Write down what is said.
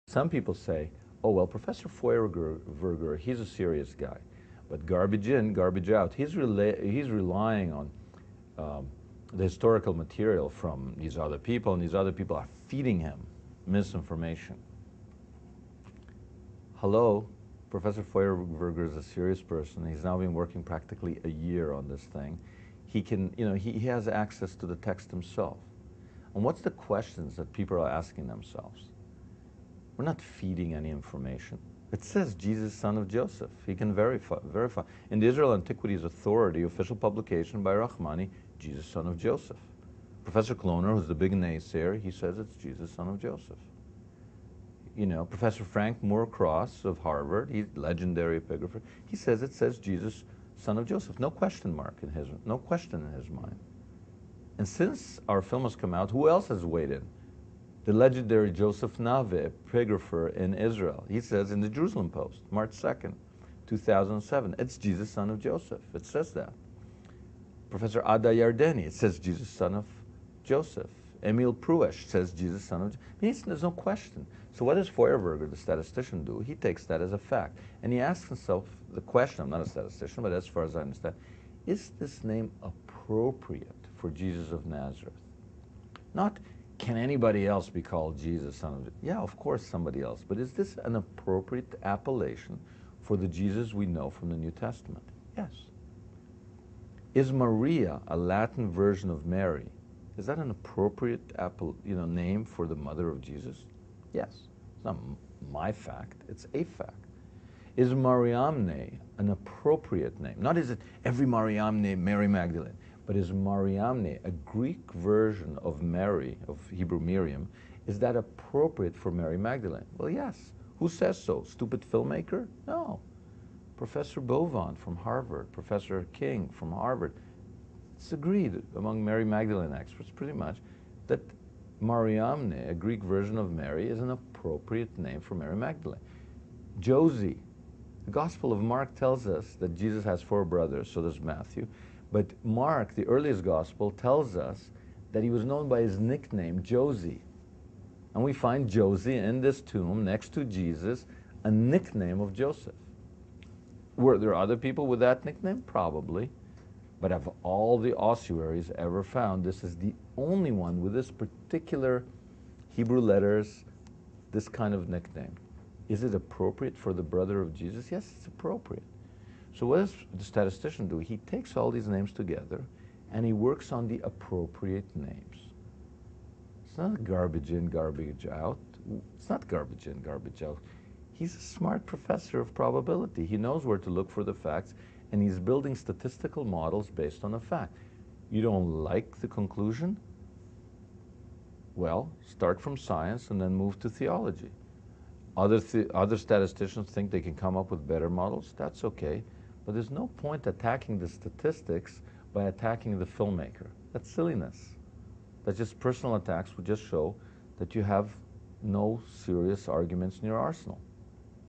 Some people say, oh, well, Professor Feuerwerger, he's a serious guy. But garbage in, garbage out. He's relying on the historical material from these other people, and these other people are feeding him misinformation. Hello, Professor Feuerwerger is a serious person. He's now been working practically a year on this thing. He can, he has access to the text himself. And what's the questions that people are asking themselves? We're not feeding any information. It says Jesus, son of Joseph. He can verify. In the Israel Antiquities Authority, official publication by Rahmani, Jesus, son of Joseph. Professor Kloner, who's the big naysayer, he says it's Jesus, son of Joseph. Professor Frank Moore-Cross of Harvard, he's legendary epigrapher, he says it says Jesus, son of Joseph. No question in his mind. And since our film has come out, who else has weighed in? The legendary Joseph Nave, epigrapher in Israel. He says in the Jerusalem Post, March 2nd, 2007, it's Jesus, son of Joseph. It says that. Professor Ada Yardeni, it says Jesus, son of Joseph. Emil Pruesh says Jesus, son of Joseph. There's no question. So what does Feuerwerger, the statistician, do? He takes that as a fact. And he asks himself the question, I'm not a statistician, but as far as I understand, is this name appropriate for Jesus of Nazareth? Not, can anybody else be called Jesus, son of? Yeah, of course somebody else. But is this an appropriate appellation for the Jesus we know from the New Testament? Yes. Is Maria a Latin version of Mary? Is that an appropriate name for the mother of Jesus? Yes. It's not my fact. It's a fact. Is Mariamene an appropriate name? Not is it every Mariamene Mary Magdalene. But is Mariamene, a Greek version of Mary, of Hebrew Miriam, is that appropriate for Mary Magdalene? Well, yes. Who says so? Stupid filmmaker? No. Professor Bovan from Harvard, Professor King from Harvard. It's agreed among Mary Magdalene experts pretty much that Mariamene, a Greek version of Mary, is an appropriate name for Mary Magdalene. Josie, the Gospel of Mark tells us that Jesus has 4 brothers, so does Matthew. But Mark, the earliest gospel, tells us that he was known by his nickname, Josie. And we find Josie in this tomb next to Jesus, a nickname of Joseph. Were there other people with that nickname? Probably. But of all the ossuaries ever found, this is the only one with this particular Hebrew letters, this kind of nickname. Is it appropriate for the brother of Jesus? Yes, it's appropriate. So what does the statistician do? He takes all these names together and he works on the appropriate names. It's not garbage in, garbage out. It's not garbage in, garbage out. He's a smart professor of probability. He knows where to look for the facts, and he's building statistical models based on a fact. You don't like the conclusion? Well, start from science and then move to theology. Other statisticians think they can come up with better models. That's okay. But there's no point attacking the statistics by attacking the filmmaker. That's silliness. That's just personal attacks would just show that you have no serious arguments in your arsenal.